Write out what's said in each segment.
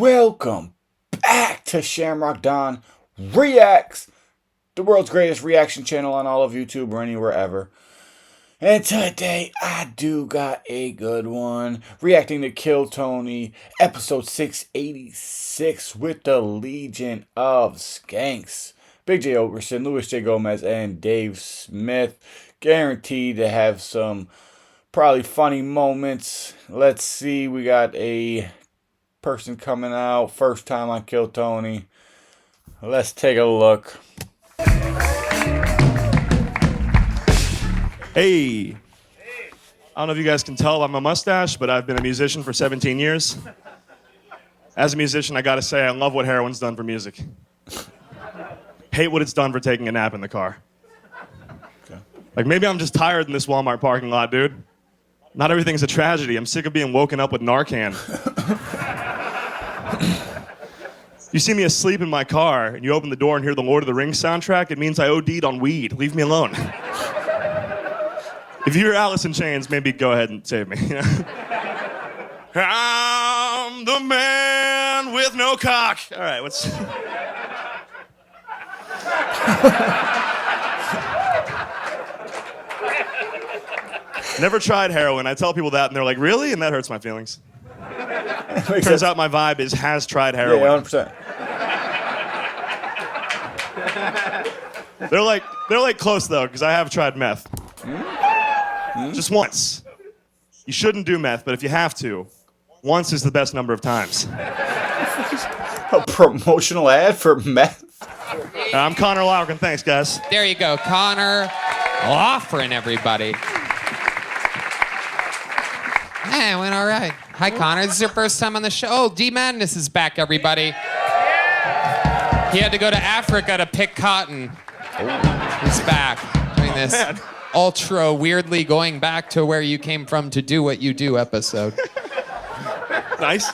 Welcome back to Shamrock Don Reacts, the world's greatest reaction channel on all of YouTube or anywhere ever. And today I do got a good one. Reacting to Kill Tony, episode 686 with the Legion of Skanks. Big J. Ogerson, Louis J. Gomez, and Dave Smith. Guaranteed to have some probably funny moments. Let's see, we got a person coming out, first time on Kill Tony. Let's take a look. Hey. I don't know if you guys can tell by my mustache, but I've been a musician for 17 years. As a musician, I gotta say, I love what heroin's done for music. Hate what it's done for taking a nap in the car. Okay. Like, maybe I'm just tired in this Walmart parking lot, dude. Not everything's a tragedy. I'm sick of being woken up with Narcan. You see me asleep in my car, and you open the door and hear the Lord of the Rings soundtrack, it means I OD'd on weed. Leave me alone. If you hear Alice in Chains, maybe go ahead and save me. I'm the man with no cock. All right, what's... Never tried heroin. I tell people that, and they're like, really? And that hurts my feelings. Turns out my vibe is has tried heroin. Yeah, 100%. They're like close though, because I have tried meth. Just once. You shouldn't do meth, but if you have to, once is the best number of times. A promotional ad for meth? I'm Connor Lauken. Thanks, guys. There you go, Connor Lauken, everybody. Hey, it went all right. Hi, Connor. This is your first time on the show. Oh, D Madness is back, everybody. He had to go to Africa to pick cotton. He's back doing this ultra weirdly going back to where you came from to do what you do episode. Nice.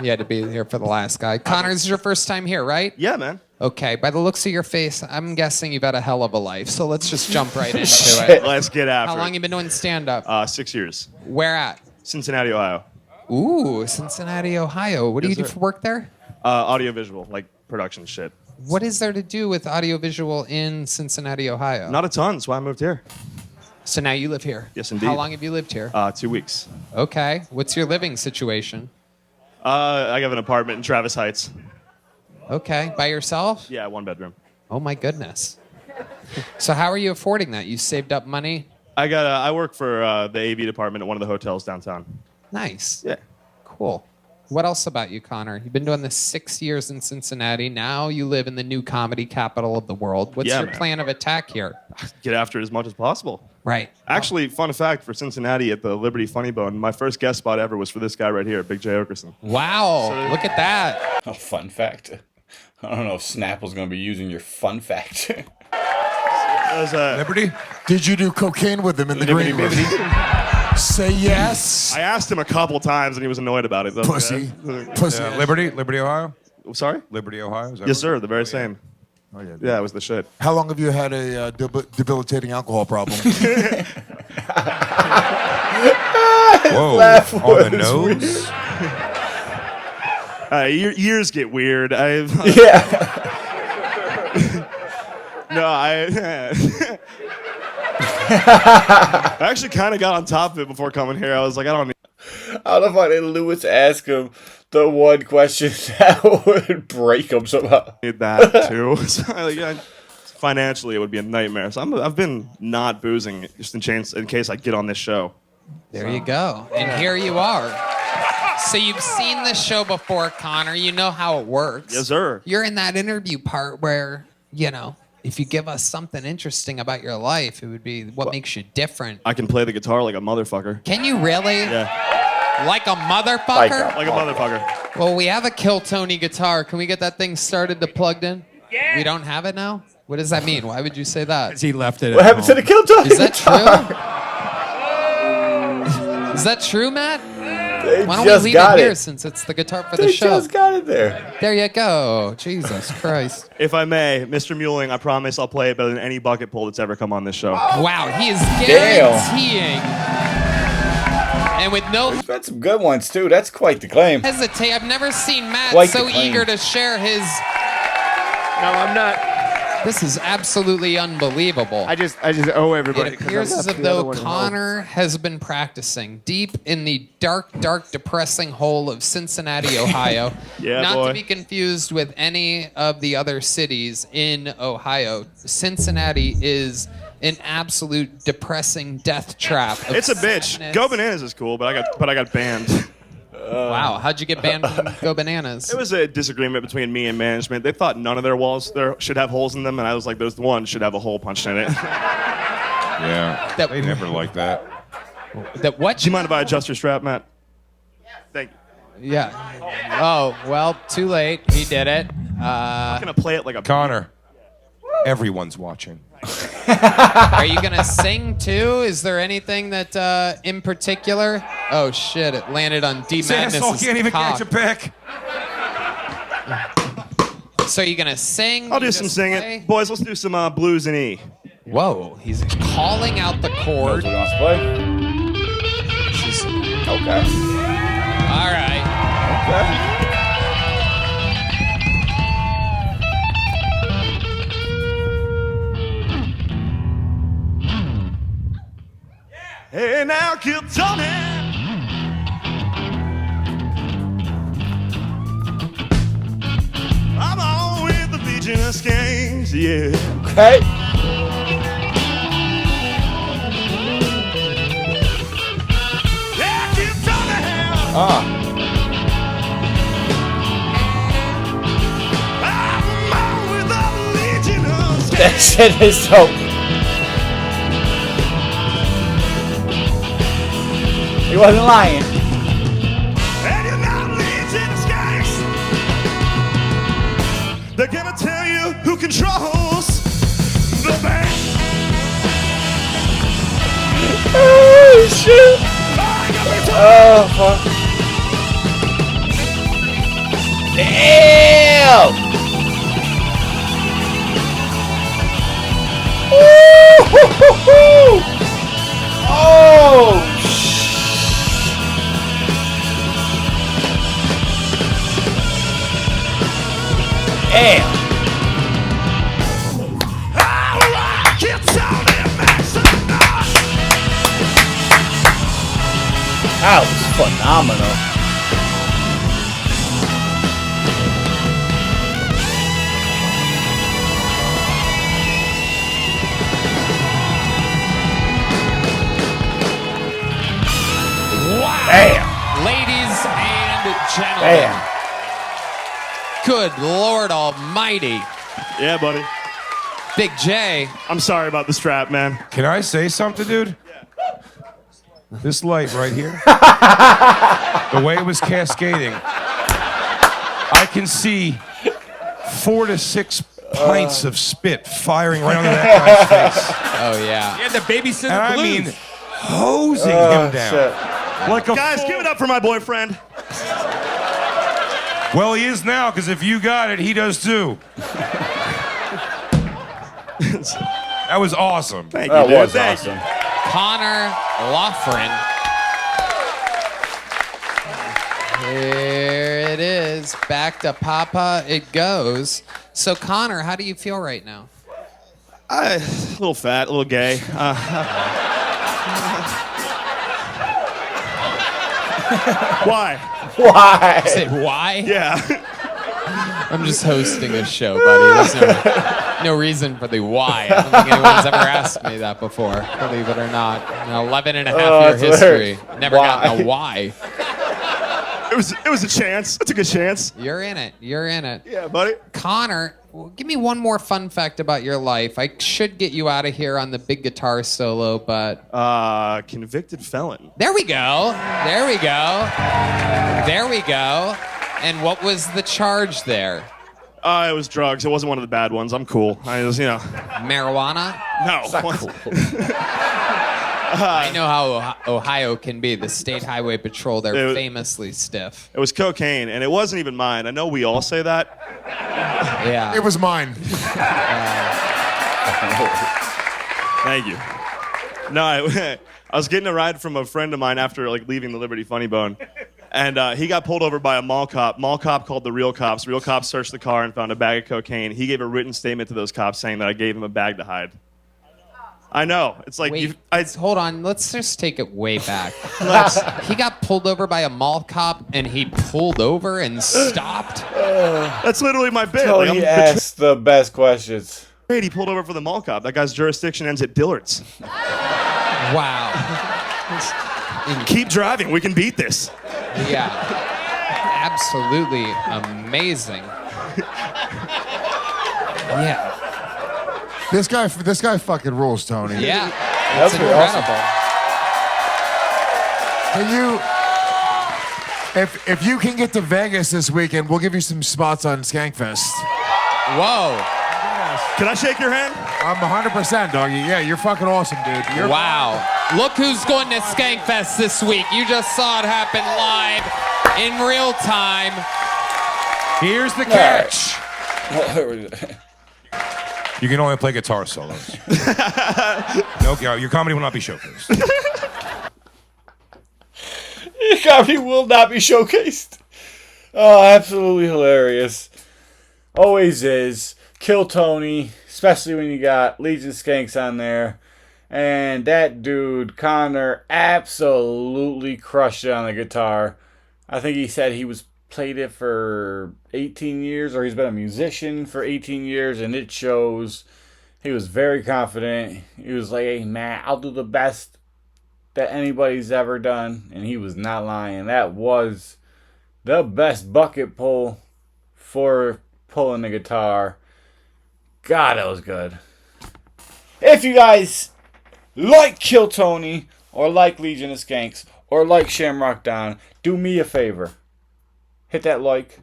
He had to be here for the last guy. Connor, this is your first time here, right? Yeah, man. Okay, by the looks of your face, I'm guessing you've had a hell of a life. So let's just jump right into it. Let's get after How long it. you been doing stand-up? 6 years. Where at? Cincinnati, Ohio. Ooh, Cincinnati, Ohio. What do you Yes, do sir. for work there? Audiovisual, like production shit. What is there to do with audiovisual in Cincinnati, Ohio? Not a ton, that's why I moved here. So now you live here? Yes, indeed. How long have you lived here? 2 weeks. Okay. What's your living situation? I have an apartment in Travis Heights. Okay. By yourself? Yeah, 1 bedroom. Oh, my goodness. So how are you affording that? You saved up money? I work for the AV department at one of the hotels downtown. Nice. Yeah. Cool. What else about you, Connor? You've been doing this 6 years in Cincinnati. Now you live in the new comedy capital of the world. What's Yeah, your man. plan of attack here? Get after it as much as possible. Right. Actually, fun fact for Cincinnati at the Liberty Funny Bone, my first guest spot ever was for this guy right here, Big J. Ogerson. Wow. Look at that. Oh, fun fact. I don't know if Snap was going to be using your fun fact. Liberty? Did you do cocaine with them in the green room? Say yes. I asked him a couple times and he was annoyed about it. Though. Pussy. Yeah. Pussy. Liberty, Ohio? Sorry? Liberty, Ohio? Is that Yes, right? sir. The very same. Oh, yeah. Yeah, it was the shit. How long have you had a debilitating alcohol problem? Whoa, laugh on the was nose? Years get weird. Yeah. No, I actually kind of got on top of it before coming here. I was like, I don't need I don't know if Lewis asked him the one question that would break him somehow. that too. So, financially, it would be a nightmare. So I've been not boozing just in case I get on this show. There you go. And here you are. So you've seen this show before, Connor. You know how it works. Yes, sir. You're in that interview part where, you know, if you give us something interesting about your life, it would be what makes you different. I can play the guitar like a motherfucker. Can you really? Yeah, Like a motherfucker? like a motherfucker. Well, we have a Kill Tony guitar. Can we get that thing started to plugged in? Yeah. We don't have it now? What does that mean? Why would you say that? He left it What at happened to home. the Kill Tony? Is that true? Is that true, Matt? They Why don't we just leave got it here it. since it's the guitar for the They show? just got it there. There you go. Jesus Christ. If I may, Mr. Muling, I promise I'll play it better than any bucket pull that's ever come on this show. Wow, he is Damn. guaranteeing And with no He's got some good ones too. That's quite the claim. hesitate, I've never seen Matt Quite so the claim. eager to share his. No, I'm not. This is absolutely unbelievable. I just owe everybody. It appears as if though Connor has been practicing deep in the dark, depressing hole of Cincinnati, Ohio. Yeah, Not boy. to be confused with any of the other cities in Ohio. Cincinnati is an absolute depressing death trap. Of It's a bitch. sadness. Go Bananas is cool, but I got banned. Wow, how'd you get banned from Go Bananas? It was a disagreement between me and management. They thought none of their walls there should have holes in them, and I was like, those one should have a hole punched in it. Yeah. That- They never like that. That what? Do you mind if I adjust your strap, Matt? Thank you. Yeah. Oh, well, too late. He did it. I'm gonna play it like a Connor, everyone's watching. Are you gonna sing too? Is there anything that in particular? Oh shit! It landed on D Asshole Madness. can't even catch a pick. So are you gonna sing? I'll do You some just singing. play? Boys, let's do some blues and E. Whoa! He's calling out the Knows chord. what he wants to play. This is- Okay. All right. Okay. Hey, now, Kid Tony. I'm on with the Legion of Skanks, yeah. Okay. Yeah, Kid Tony. I'm on with the Legion of Skanks. That shit is dope. He wasn't lying. And you're not Legion of Skanks. They're gonna tell you who controls the band. Oh shit. Oh fuck. Damn. Woo-hoo-hoo-hoo. Oh damn. That was phenomenal. Wow. Damn. Ladies and gentlemen. Damn. Good Lord Almighty. Yeah, buddy. Big J. I'm sorry about the strap, man. Can I say something, dude? This light right here, the way it was cascading, I can see 4 to 6 pints of spit firing right onto that guy's face. Oh yeah. Yeah, the babysitter And I blues. mean, hosing him down. Shit. Like a Guys, fool. give it up for my boyfriend. Well, he is now, because if you got it, he does too. That was awesome. Thank you, That dude. was Thank awesome. Connor Loughran. Here it is. Back to Papa it goes. So Connor, how do you feel right now? A little fat, a little gay. Why? Why? Say why? Yeah. I'm just hosting a show, buddy. There's no reason for the why. I don't think anyone's ever asked me that before, believe it or not. An 11 and a half Oh, year that's history. weird. Never gotten a Why? why. It was a chance. It's a good chance. You're in it. You're in it. Yeah, buddy. Connor, well, give me one more fun fact about your life. I should get you out of here on the big guitar solo, but Convicted felon. there we go. There we go. There we go. And what was the charge there? It was drugs. It wasn't one of the bad ones. I'm cool. I was, Marijuana? no. I know how Ohio can be. The State Highway Patrol, they're It- famously stiff. It was cocaine, and it wasn't even mine. I know we all say that. Yeah. It was mine. Thank you. No, I was getting a ride from a friend of mine after like leaving the Liberty Funny Bone, and he got pulled over by a mall cop. Mall cop called the real cops. Real cops searched the car and found a bag of cocaine. He gave a written statement to those cops saying that I gave him a bag to hide. I know. It's like Wait, I hold on. Let's just take it way back. He got pulled over by a mall cop, and he pulled over and stopped. That's literally my bit. Tony Like, asks the best questions. he pulled over for the mall cop. That guy's jurisdiction ends at Dillard's. Wow. Keep driving. We can beat this. Yeah. Absolutely amazing. Yeah. This guy fucking rules, Tony. Yeah. That's It's pretty awesome. incredible. Can you, if you can get to Vegas this weekend, we'll give you some spots on Skankfest. Whoa. Can I shake your hand? I'm 100%, doggy. Yeah, you're fucking awesome, dude. You're Wow. Look who's going to Skankfest this week. You just saw it happen live in real time. Here's the catch. Well, You can only play guitar solos. No, your comedy will not be showcased. your comedy will not be showcased. Oh, absolutely hilarious. Always is. Kill Tony, especially when you got Legion Skanks on there. And that dude, Connor, absolutely crushed it on the guitar. I think he said he played it for 18 years, or he's been a musician for 18 years, and it shows. He was very confident. He was like, hey, man, I'll do the best that anybody's ever done. And he was not lying. That was the best bucket pull for pulling the guitar. God, that was good. If you guys like Kill Tony, or like Legion of Skanks, or like Shamrock Don, do me a favor. Hit that like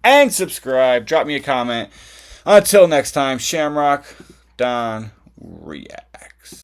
and subscribe. Drop me a comment. Until next time, Shamrock Don reacts.